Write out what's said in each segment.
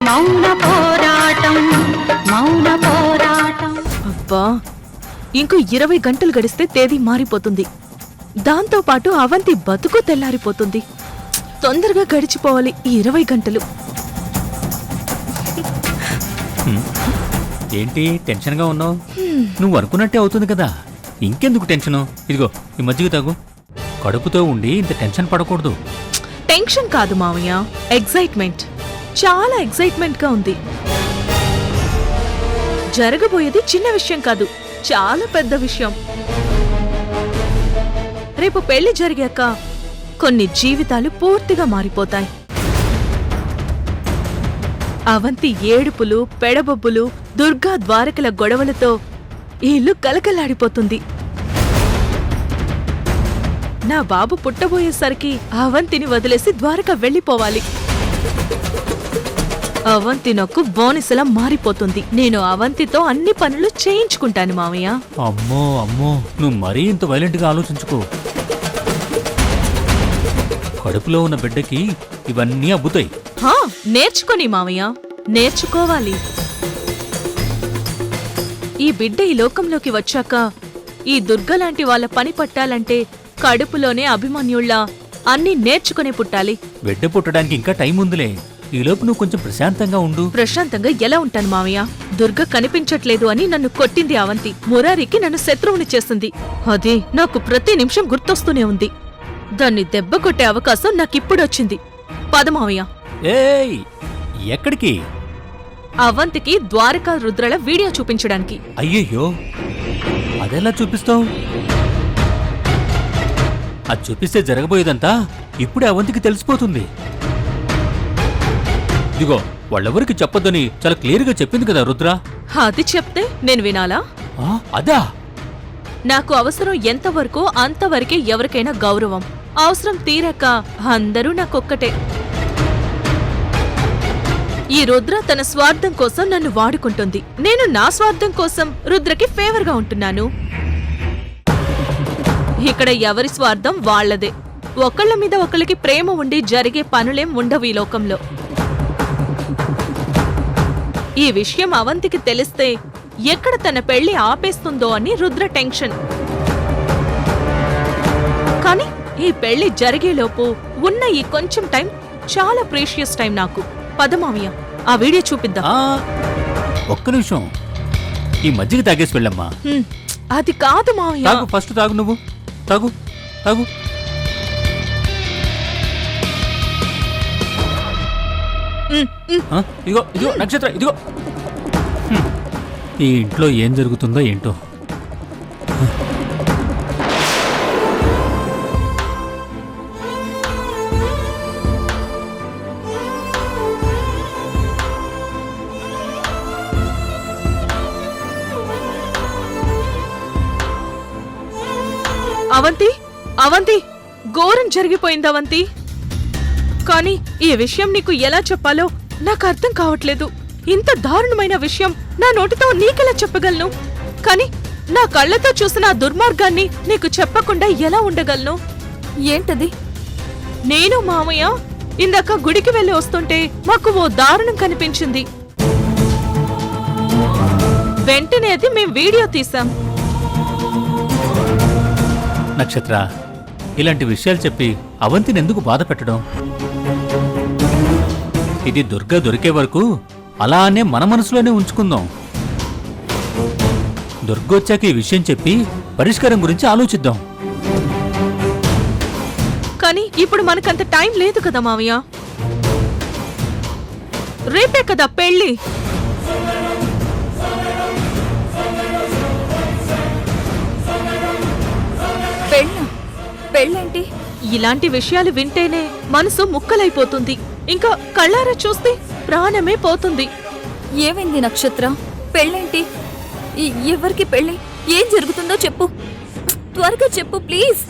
మౌన పోరాటం మౌన పోరాటం. అబ్బా, ఇంకో 20 గంటలు గడిస్తే తేదీ మారిపోతుంది. దాంతో పాటు అవంతి బతుకు తెల్లారిపోతుంది. తొందరగా గడిచిపోవాలి ఈ 20 గంటలు. ఏంటి టెన్షన్గా ఉన్నావు? నువ్వు అనుకున్నట్టే అవుతుంది కదా, ఇంకెందుకు టెన్షను? ఇదిగో ఈ మజ్జిగ తాగు. కడుపుతో ఉండి ఇంత టెన్షన్ పడకూడదు. టెన్షన్ కాదు మావయ్య, ఎగ్జైట్మెంట్. చాలా ఎగ్జైట్మెంట్ గా ఉంది. జరగబోయేది చిన్న విషయం కాదు, చాలా పెద్ద విషయం. రేపు పెళ్లి జరిగాక కొన్ని జీవితాలు పూర్తిగా మారిపోతాయి. అవంతి ఏడుపులు, పెడబొబ్బులు, దుర్గా ద్వారకల గొడవలతో ఈ ఇల్లు కలకలాడిపోతుంది. నా బాబు పుట్టబోయేసరికి అవంతిని వదిలేసి ద్వారక వెళ్ళిపోవాలి. అవంతి నాకు బోనిసలా మారిపోతుంది. నేను అవంతితో అన్ని పనులు చేయించుకుంటాను మావయ్య. అమ్మో అమ్మో, నువ్వు మరీ ఇంత వైలెంట్ గా ఆలోచించుకో. కడుపులో ఉన్న బిడ్డకి ఇవన్నీ అబ్బుతాయి. నేర్చుకొని మావయ్య, నేర్చుకోవాలి. ఈ బిడ్డ ఈ లోకంలోకి వచ్చాక ఈ దుర్గలాంటి వాళ్ళ పని పట్టాలంటే కడుపులోనే అభిమన్యుళ్ళ అన్నీ నేర్చుకునే పుట్టాలి. బిడ్డ పుట్టడానికి ఇంకా టైం ఉందిలే. ఈలోపు నువ్వు కొంచెం ప్రశాంతంగా ఉండు. ప్రశాంతంగా ఎలా ఉంటాను మావయ్య? దుర్గ కనిపించట్లేదు అని నన్ను కొట్టింది అవంతి. మురారికి నన్ను శత్రువుని చేసింది. అది నాకు ప్రతి నిమిషం గుర్తొస్తూనే ఉంది. దాన్ని దెబ్బ కొట్టే అవకాశం నాకిప్పుడొచ్చింది. పద మావయ్య. ఏయ్, ఎక్కడికి? అవంతికి ద్వారకా రుద్రల వీడియో చూపించడానికి. అయ్యయ్యో, అదెలా చూపిస్తావు? అది చూపిస్తే జరగబోయేదంతా ఇప్పుడే అవంతికి తెలిసిపోతుంది. ఇదిగో, వాళ్ళెవరికి చెప్పొద్దని చాలా క్లియర్గా చెప్పింది కదా రుద్ర. అది చెప్తే నేను వినాలా? అదా? నాకు అవసరం ఎంతవరకు అంతవరకే ఎవరికైనా గౌరవం. అవసరం తీరాక అందరూ నాకొక్కటే. ఈ రుద్ర తన స్వార్థం కోసం నన్ను వాడుకుంటుంది. నేను నా స్వార్థం కోసం రుద్రకి ఫేవర్గా ఉంటున్నాను. ఇక్కడ ఎవరి స్వార్థం వాళ్లదే. ఒకళ్ళ మీద ఒకళ్ళకి ప్రేమ ఉండి జరిగే పనులేం ఉండవు ఈ లోకంలో. ఈ విషయం అవంతికి తెలిస్తే ఎక్కడ తన పెళ్లి ఆపేస్తుందో అని రుద్ర టెన్షన్. కాని ఈ పెళ్లి జరిగేలోపు ఉన్న ఈ కొంచెం టైం చాలా ప్రీషియస్ టైం నాకు. పదమావయ్య, ఆ వీడియో చూపిద్దాం. ఒక్క నిమిషం, ఈ మజ్జిగ తాగేసి వెళ్ళమ్మా. అది కాదు మావయ్య. తాగు, ఫస్ట్ తాగు. నువ్వు తాగు తాగు. ఇదిగో ఇదిగో నక్షత్ర, ఇదిగో. ఈ ఇంట్లో ఏం జరుగుతుందో ఏంటో. అవంతి, అవంతి, ఘోరం జరిగిపోయింది అవంతి. కానీ ఈ విషయం నీకు ఎలా చెప్పాలో నాకు అర్థం కావట్లేదు. ఇంత దారుణమైన విషయం నా నోటితో నీకెలా చెప్పగలను? కాని నా కళ్ళతో చూసిన ఆ దుర్మార్గాన్ని నీకు చెప్పకుండా ఎలా ఉండగలను? ఏంటది? నేను మామయ్య ఇందాక గుడికి వెళ్ళి వస్తుంటే మాకు ఓ దారుణం కనిపించింది. వెంటనే అది మేం వీడియో తీసాం. నక్షత్ర, ఇలాంటి విషయాలు చెప్పి అవంతిని ఎందుకు బాధ పెట్టడం? ఇది దుర్గా దొరికే వరకు అలానే మన మనసులోనే ఉంచుకుందాం. దుర్గొచ్చాక ఈ విషయం చెప్పి పరిష్కారం గురించి ఆలోచిద్దాం. కానీ ఇప్పుడు మనకంత టైం లేదు కదా మావయ్య. రేపే కదా పెళ్లి. పెళ్ళేంటి? ఇలాంటి విషయాలు వింటేనే మనసు ముక్కలైపోతుంది. ఇంకా కళ్ళారా చూస్తే ప్రాణమే పోతుంది. ఏమైంది నక్షత్ర? పెళ్ళేంటి? ఎవరికి పెళ్ళి? ఏం జరుగుతుందో చెప్పు, త్వరగా చెప్పు ప్లీజ్.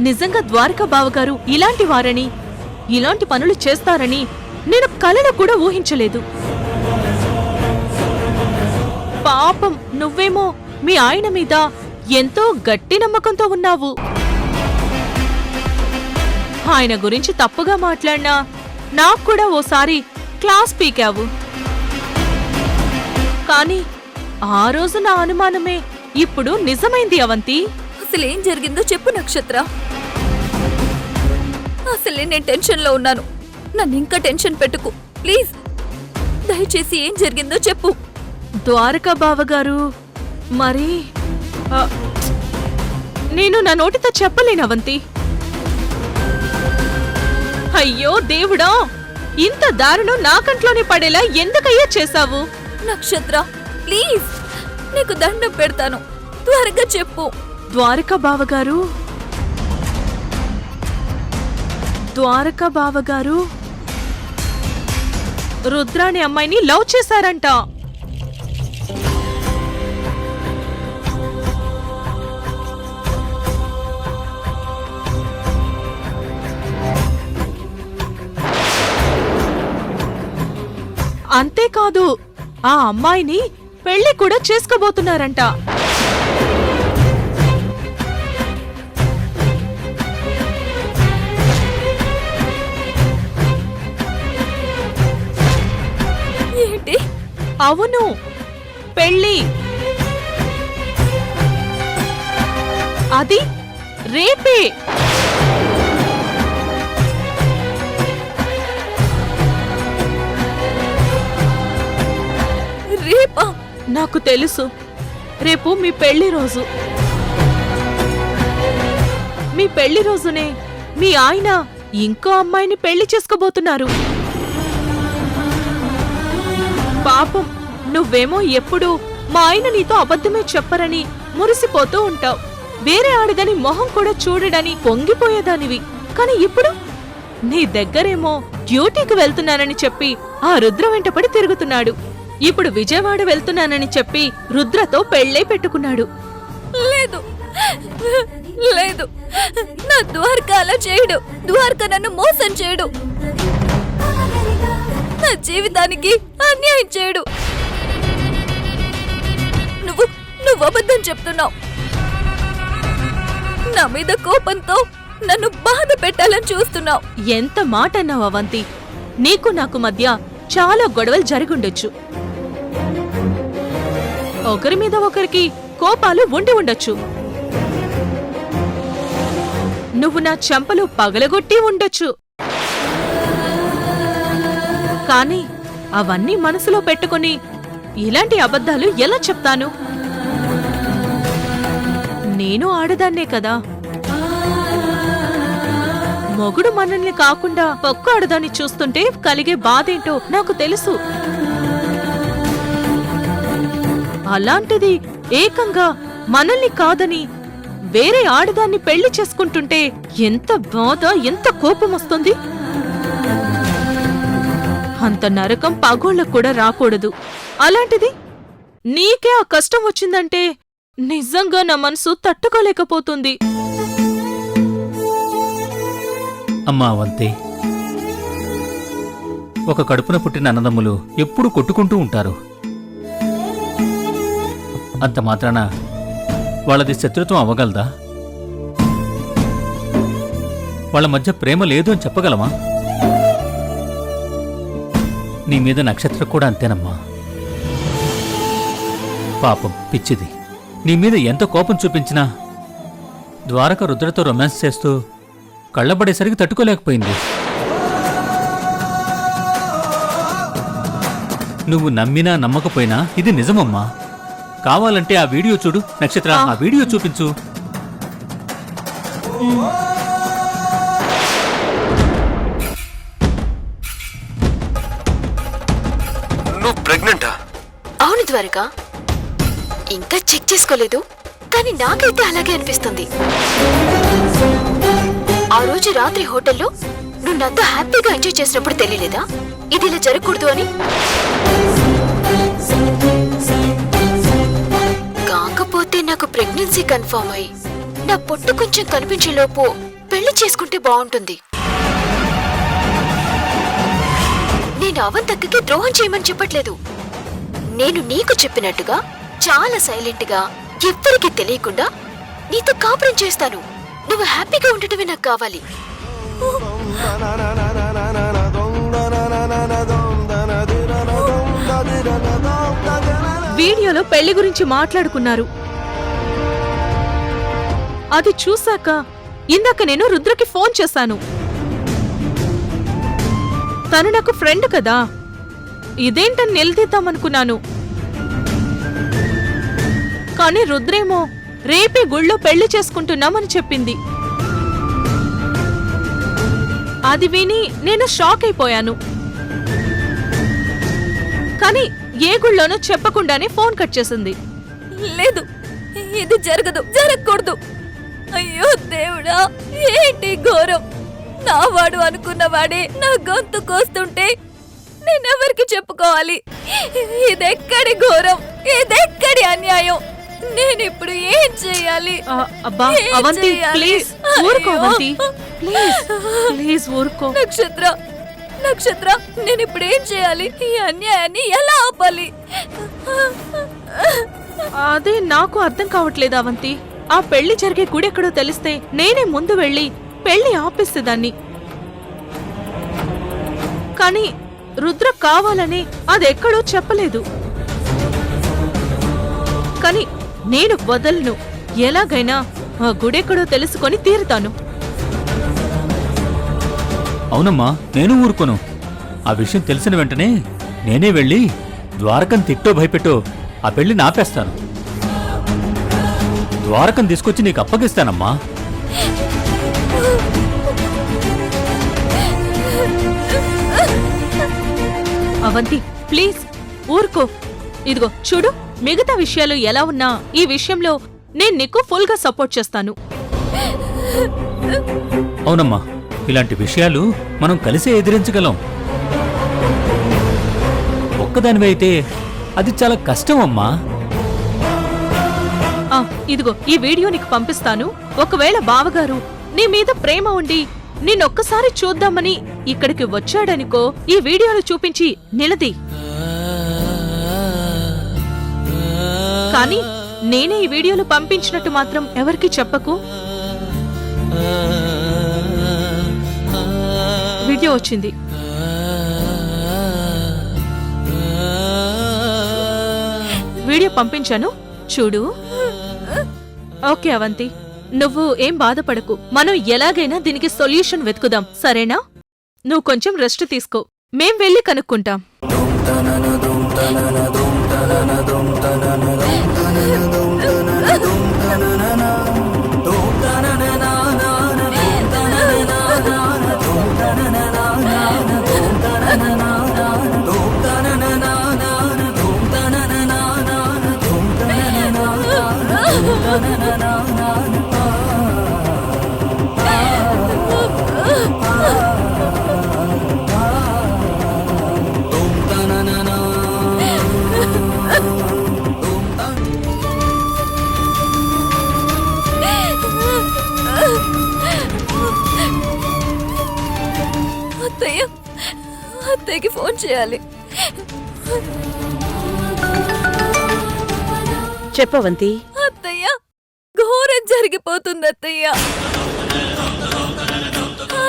నిజంగా ద్వారకా బావగారు ఇలాంటి వారని, ఇలాంటి పనులు చేస్తారని నేను కలలో కూడా ఊహించలేదు. పాపం, నువ్వేమో మీ ఆయన మీద ఎంతో గట్టి నమ్మకంతో ఉన్నావు. ఆయన గురించి తప్పుగా మాట్లాడినా నాకు కూడా ఓసారి క్లాస్ పీకావు. కానీ ఆ రోజు నా అనుమానమే ఇప్పుడు నిజమైంది అవంతి. అసలేం జరిగిందో చెప్పు నక్షత్ర. అసలే నేను టెన్షన్లో ఉన్నాను. నన్ను ఇంకా టెన్షన్ పెట్టుకు ప్లీజ్. దయచేసి ఏం జరిగిందో చెప్పు. ద్వారకా బావగారు మరి ఆ, నేను నా నోటితో చెప్పలేను అవంతి. అయ్యో దేవుడా, ఇంత దారుణం నా కంట్లోనే పడేలా ఎందుకయ్యా చేశావు? నక్షత్ర ప్లీజ్, నీకు దండం పెడతాను, త్వరగా చెప్పు. ద్వారకా బావగారు, ద్వారకా బావగారు రుద్ర అనే అమ్మాయిని లవ్ చేశారంట. అంతేకాదు, ఆ అమ్మాయిని పెళ్లి కూడా చేసుకోబోతున్నారంట. ఏంటి? అవును, పెళ్లి. అది రేపే. రేపా? నాకు తెలుసు, రేపు మీ పెళ్లి రోజు. మీ పెళ్లి రోజునే మీ ఆయన ఇంకో అమ్మాయిని పెళ్లి చేసుకోబోతున్నారు. పాపం, నువ్వేమో ఎప్పుడూ మా ఆయన నీతో అబద్ధమే చెప్పరని మురిసిపోతూ ఉంటావు. వేరే ఆడదని మొహం కూడా చూడడని పొంగిపోయేదానివి. కాని ఇప్పుడు నీ దగ్గరేమో డ్యూటీకి వెళ్తున్నానని చెప్పి ఆ రుద్ర వెంటపడి తిరుగుతున్నాడు. ఇప్పుడు విజయవాడ వెళ్తున్నానని చెప్పి రుద్రతో పెళ్లే పెట్టుకున్నాడు. లేదు లేదు, నా ద్వారక అలా చేయడు. ద్వారక నన్ను మోసం చేయడు. నా జీవితానికి అన్యాయం చేయడు. నువ్వు అబద్ధం చెప్తున్నావు. నా మీద కోపంతో నన్ను బాధ పెట్టాలని చూస్తున్నావు. ఎంత మాట అన్నావు అవంతి. నీకు నాకు మధ్య చాలా గొడవలు జరిగుండొచ్చు. ఒకరి మీద ఒకరికి కోపాలు ఉండి ఉండొచ్చు. నువ్వు నా చెంపలు పగలగొట్టి ఉండొచ్చు. కాని అవన్నీ మనసులో పెట్టుకుని ఇలాంటి అబద్ధాలు ఎలా చెప్తాను? నేను ఆడదాన్నే కదా. మొగుడు మనల్ని కాకుండా పక్క ఆడదాన్ని చూస్తుంటే కలిగే బాధేంటో నాకు తెలుసు. అలాంటిది ఏకంగా మనల్ని కాదని వేరే ఆడదాన్ని పెళ్లి చేసుకుంటుంటే ఎంత బాధ, ఎంత కోపం వస్తుంది. అంత నరకం పగోళ్ళకు కూడా రాకూడదు. అలాంటిది నీకే ఆ కష్టం వచ్చిందంటే నిజంగా నా మనసు తట్టుకోలేకపోతుంది. అమ్మా అవంతి, ఒక కడుపున పుట్టిన అన్నదమ్ములు ఎప్పుడూ కొట్టుకుంటూ ఉంటారు. అంత మాత్రాన వాళ్ళది శత్రుత్వం అవ్వగలదా? వాళ్ళ మధ్య ప్రేమ లేదు అని చెప్పగలమా? నీ మీద నక్షత్రం కూడా అంతేనమ్మా. పాపం పిచ్చిది. నీ మీద ఎంత కోపం చూపించినా ద్వారక రుద్రతో రొమాన్స్ చేస్తూ కళ్ళబడేసరికి తట్టుకోలేకపోయింది. నువ్వు నమ్మినా నమ్మకపోయినా ఇది నిజమమ్మా. కావాలంటే ఆ వీడియో చూడు. నక్షత్ర, ఆ వీడియో చూపించు. నువ్వు ప్రెగ్నెంటా? అవును ద్వారక, ఇంకా చెక్ చేసుకోలేదు, కానీ నాకైతే అలాగే అనిపిస్తుంది. ఆ రోజు రాత్రి హోటల్లో నువ్వు నాతో హ్యాపీగా ఎంజాయ్ చేసినప్పుడు తెలియలేదా ఇది ఇలా జరగకూడదు అని? కాకపోతే నాకు ప్రెగ్నెన్సీ కన్ఫర్మ్ అయి నా పొట్టు కొంచెం కనిపించేలోపు పెళ్లి చేసుకుంటే బాగుంటుంది. నేను అవంతక్కకి ద్రోహం చేయమని చెప్పట్లేదు. నేను నీకు చెప్పినట్టుగా చాలా సైలెంట్ గా ఎవ్వరికీ తెలియకుండా నీతో కాపురం చేస్తాను. నువ్వు హ్యాపీగా ఉండటమే నాకు కావాలి. వీడియోలో పెళ్లి గురించి మాట్లాడుకున్నారు. అది చూశాక ఇందాక నేను రుద్రకి ఫోన్ చేశాను. తను నాకు ఫ్రెండ్ కదా, ఇదేంటని నిలదీద్దామనుకున్నాను. కానీ రుద్రేమో రేపే గుళ్ళో పెళ్లి చేసుకుంటున్నామని చెప్పింది. అది విని నేను షాక్ అయిపోయాను. కానీ ఏ గుళ్ళోనో చెప్పకుండానే ఫోన్ కట్ చేసింది. లేదు, ఇది జరగకూడదు. అయ్యో దేవుడా, ఏంటి ఘోరం! నా వాడు అనుకున్నవాడే నా గొంతు కోస్తుంటే నేనెవరికి చెప్పుకోవాలి? ఇదెక్కడి ఘోరం, ఇదెక్కడి అన్యాయం! నేనిప్పుడు ఏం చెయ్యాలి? అబ్బా అవంతి, ప్లీజ్ ఊరుకో అవంతి, ప్లీజ్ ఊరుకో. నక్షత్ర, నేనిప్పుడు ఏం చేయాలి? ఈ అన్యాయాన్ని ఎలా ఆపాలి? అదే నాకు అర్థం కావట్లేదు అవంతి. ఆ పెళ్లి జరిగే గుడెక్కడో తెలిస్తే నేనే ముందు వెళ్ళి పెళ్లి ఆపేసేదాన్ని. కానీ రుద్ర కావాలని అదెక్కడో చెప్పలేదు. కానీ నేను వదలను. ఎలాగైనా ఆ గుడెక్కడో తెలుసుకొని తీరుతాను. అవునమ్మా, నేను ఊరుకోను. ఆ విషయం తెలిసిన వెంటనే నేనే వెళ్ళి ద్వారకం తిట్టో భయపెట్టో ఆ పెళ్లిని ఆపేస్తాను. ద్వారకం తీసుకొచ్చి నీకు అప్పగిస్తానమ్మా. అవంతి, ప్లీజ్ ఊరుకో. ఇదిగో చూడు, మిగతా విషయాలు ఎలా ఉన్నా ఈ విషయంలో నేను నీకు ఫుల్ గా సపోర్ట్ చేస్తాను. అవునమ్మా, ఇలాంటి విషయాలు మనం కలిసే ఎదిరించగలం. ఒక్కదానివే అయితే అది చాలా కష్టం అమ్మా. ఇదిగో ఈ వీడియో నీకు పంపిస్తాను. ఒకవేళ బావగారు నీ మీద ప్రేమ ఉండి నిన్నొక్కసారి చూద్దామని ఇక్కడికి వచ్చాడనుకో, ఈ వీడియోలు చూపించి నిలది. కానీ నేనే ఈ వీడియోలు పంపించినట్టు మాత్రం ఎవరికి చెప్పకు. వీడియో వచ్చింది. వీడియో పంపించాను, చూడు. ఓకే అవంతి, నువ్వు ఏం బాధపడకు. మనం ఎలాగైనా దీనికి సొల్యూషన్ వెతుకుదాం, సరేనా? నువ్వు కొంచెం రెస్ట్ తీసుకో, మేం వెళ్ళి కనుక్కుంటాం. అత్తయ్యకి ఫోన్ చేయాలి. చెప్పవంతి. అత్తయ్య, ఘోరం జరిగిపోతుంది అత్తయ్య.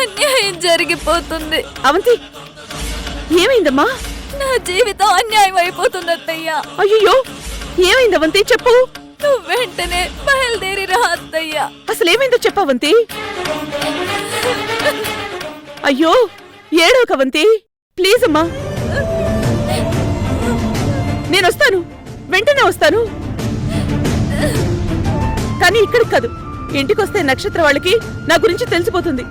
అన్యాయం జరిగిపోతుంది. అవంతి, ఏమైందమ్మా? నా జీవితం అన్యాయం అయిపోతుంది అత్తయ్య. అయ్యో, ఏమైందవంతి చెప్పు. నువ్వు వెంటనే బయలుదేరి రా అత్తయ్య. అసలేమైందో చెప్పవంతి. అయ్యో, ఏడవకవంతి, ప్లీజ్ అమ్మా. నేనొస్తాను, వెంటనే వస్తాను. కానీ ఇక్కడికి కాదు, ఇంటికొస్తే నక్షత్ర వాళ్ళకి నా గురించి తెలిసిపోతుంది.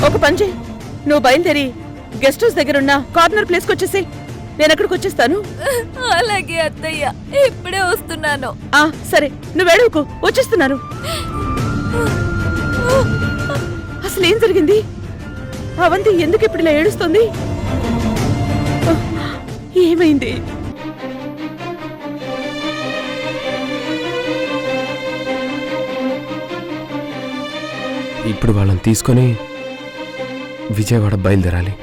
ఒక పని చేయి, నువ్వు బయలుదేరి గెస్ట్ హౌస్ దగ్గరున్న కార్నర్ ప్లేస్కి వచ్చేసి నేను అక్కడికి వచ్చేస్తాను. అలాగే అత్తయ్య, ఇప్పుడే వస్తున్నాను. సరే, నువ్వు ఏడవకు, వచ్చేస్తున్నాను. అసలేం జరిగింది? అవంతి ఎందుకు ఇప్పుడు ఇలా ఏడుస్తుంది? ఏమైంది? ఇప్పుడు వాళ్ళని తీసుకొని విజయవాడ బయలుదేరాలి.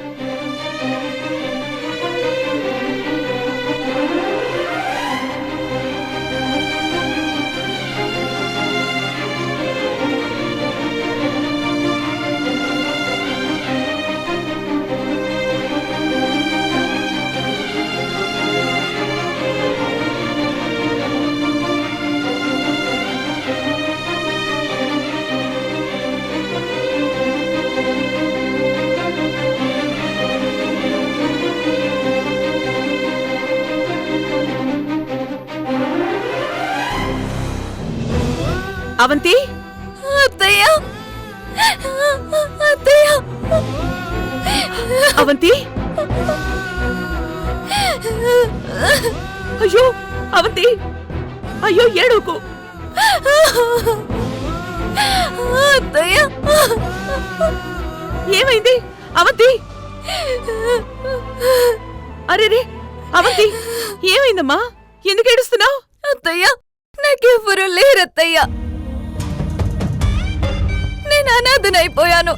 అవంతి అత్తయ్య అత్తయ్య అవంతి అయ్యో అవంతి అయ్యో ఏడవకు అత్తయ్య ఏమైంది అవంతి అరే రే అవంతి ఏమైందమ్మా ఎందుకు ఏడుస్తున్నావు అత్తయ్య నాకెవ్వరూ లేరత్తయ్య నేను అనాథనైపోయాను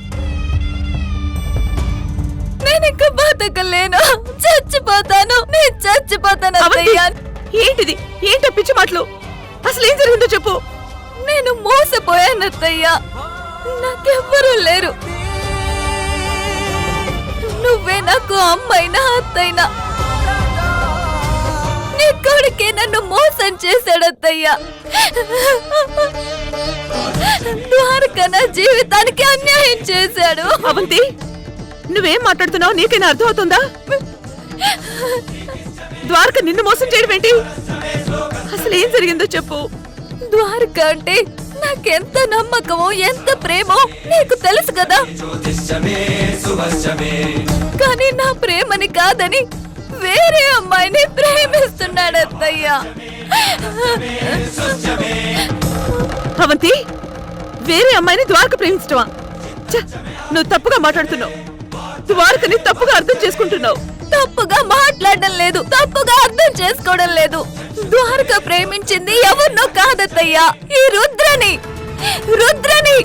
నేనింక బతకలేను చచ్చిపోతాను నేను చచ్చిపోతాను అత్తయ్య ఏంటిది ఏంటో పిచ్చి మాటలు అసలు ఏం జరిగిందో చెప్పు నేను మోసపోయాను అత్తయ్య నాకెవ్వరూ లేరు నువ్వే నాకు అమ్మైనా అత్తయ్యనా నీ కొడుకే నన్ను మోసం చేశాడత్తయ్యా ద్వారక నా జీవితానికి అన్యాయం చేశాడు అవంతి నువ్వేం మాట్లాడుతున్నావు నీకైనా అర్థం అవుతుందా ద్వారక నిన్ను మోసం చేయడం ఏంటి అసలు ఏం జరిగిందో చెప్పు ద్వారక అంటే నాకెంత నమ్మకమో ఎంత ప్రేమో నీకు తెలుసు కదా కానీ నా ప్రేమని కాదని వేరే అమ్మాయిని ప్రేమిస్తున్నాడు అత్తయ్యా అవంతి వేరే అమ్మాయిని ద్వారక ప్రేమించటమా ఛ, నువ్వు తప్పుగా మాట్లాడుతున్నావు ద్వారకని తప్పుగా అర్థం చేసుకుంటున్నావు తప్పుగా మాట్లాడడం లేదు తప్పుగా అర్థం చేసుకోవడం లేదు ద్వారక ప్రేమించింది ఎవరినో కాదత్తయ్యా ఈ రుద్రని రుద్రని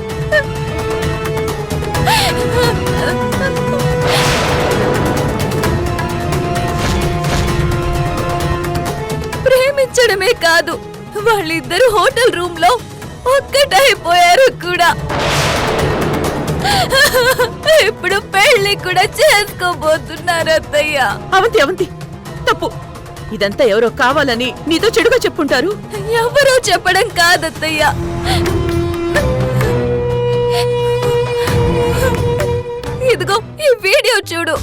ప్రేమించడమే కాదు వాళ్ళిద్దరు హోటల్ రూమ్ లో ఒక్కటైపోయారు కూడా ఇప్పుడు పెళ్లి కూడా చేసుకోబోతున్నారు అత్తయ్య అవంతి అవంతి తప్పు ఇదంతా ఎవరో కావాలని నీతో చెడుగా చెప్పుంటారు ఎవరో చెప్పడం కాదత్తయ్య ఇదిగో ఈ వీడియో చూడు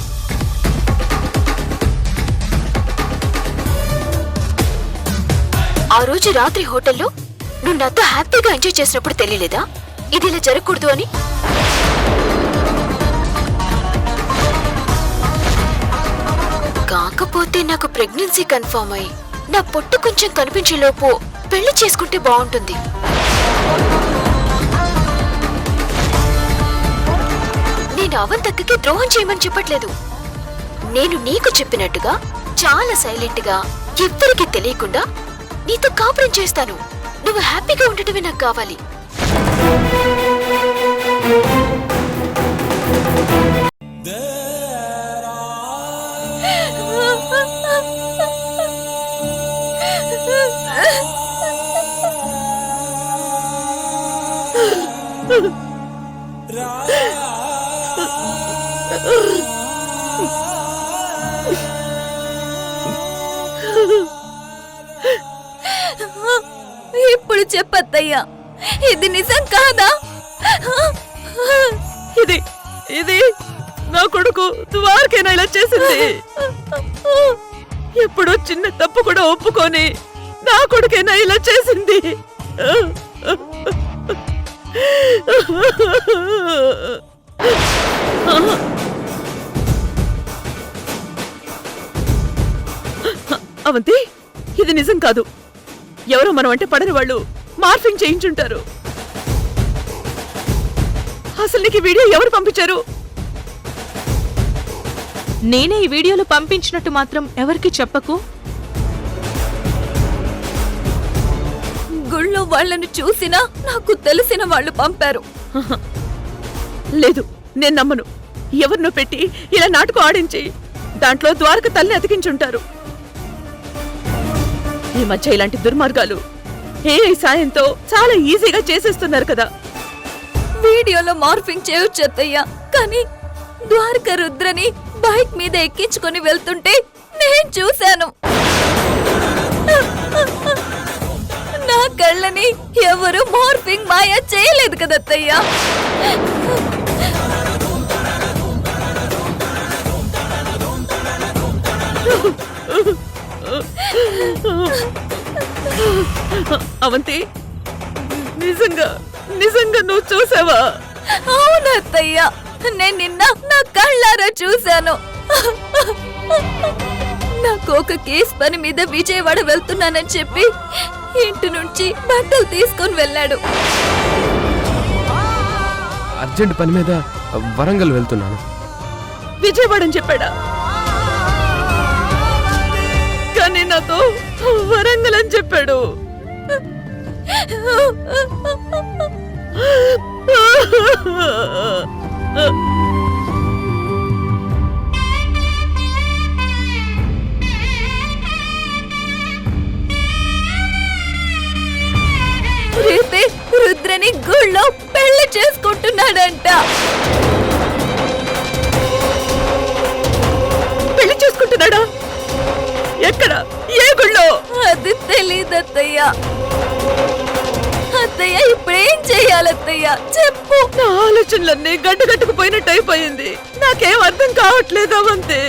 ఆ రోజు రాత్రి హోటల్లో నువ్వు నాతో హ్యాపీగా ఎంజాయ్ చేసినప్పుడు తెలియలేదా ఇది ఇలా జరగకూడదు అని కాకపోతే నాకు ప్రెగ్నెన్సీ కన్ఫర్మ్ అయి నా పొట్టు కొంచెం కనిపించేలోపు పెళ్లి చేసుకుంటే బాగుంటుంది. నేను అవంతక్కకి ద్రోహం చేయమని చెప్పట్లేదు. నేను నీకు చెప్పినట్టుగా చాలా సైలెంట్ గా ఎవ్వరికి తెలియకుండా నీతో కాపురం చేస్తాను. నువ్వు హ్యాపీగా ఉండటమే నాకు కావాలి. ఇప్పుడు చెప్పత్తయ్యా, ఇది నిజం కాదా? ఇది ఇది నా కొడుకు ద్వారకైనా ఇలా చేసింది. ఎప్పుడో చిన్న తప్పు కూడా ఒప్పుకొని నా కొడుకైనా ఇలా చేసింది. అవంతి, ఇది నిజం కాదు. ఎవరో మనం అంటే పడని వాళ్ళు మార్ఫింగ్ చేయించుంటారు. అసలు నీకు వీడియో ఎవరు పంపించారు? నేనే ఈ వీడియోలు పంపించినట్టు మాత్రం ఎవరికి చెప్పకు. గుళ్ళో వాళ్ళని చూసినా నాకు తెలిసిన వాళ్ళు పంపారు. లేదు, నేను నమ్మను. ఎవరినో పెట్టి ఇలా నాటకం ఆడించి దాంట్లో ద్వారక తల్లి అతికించుంటారు. ఈ మధ్య ఇలాంటి దుర్మార్గాలు ఏఐ సాయంతో చాలా ఈజీగా చేసేస్తున్నారు కదా. వీడియోలో మార్ఫింగ్ చేయొచ్చు అత్తయ్య, కానీ ద్వారక రుద్రని బైక్ మీద ఎక్కించుకొని వెళ్తుంటే నేను చూశాను. నా కళ్ళని ఎవరు మార్ఫింగ్ మాయ చేయలేదు కదత్తయ్య. అవంతి, నిజంగా నిజంగా నువ్వు చూసావా? అవునత్తయ్య, నేను నిన్న నా కళ్ళారా చూశాను. నాకు ఒక కేసు పని మీద విజయవాడ వెళ్తున్నానని చెప్పి ఇంటి నుంచి బట్టలు తీసుకొని వెళ్ళాడు. అర్జెంట్ పని మీద వరంగల్ వెళ్తున్నాను. విజయవాడ అని చెప్పాడా? కానీ నాతో వరంగల్ అని చెప్పాడు. రేపే రుద్రని గుళ్ళో పెళ్లి చేసుకుంటున్నాడంట. పెళ్లి చేసుకుంటున్నాడా? ఎక్కడ? ఏ గుళ్ళో? అది తెలీదత్తయ్య. అత్తయ్య ఇప్పుడేం చెయ్యాలత్తయ్య చెప్పు. నా ఆలోచనలన్నీ గడ్డగట్టుకుపోయినట్టు అయిపోయింది. నాకేం అర్థం కావట్లేదు అవంతే.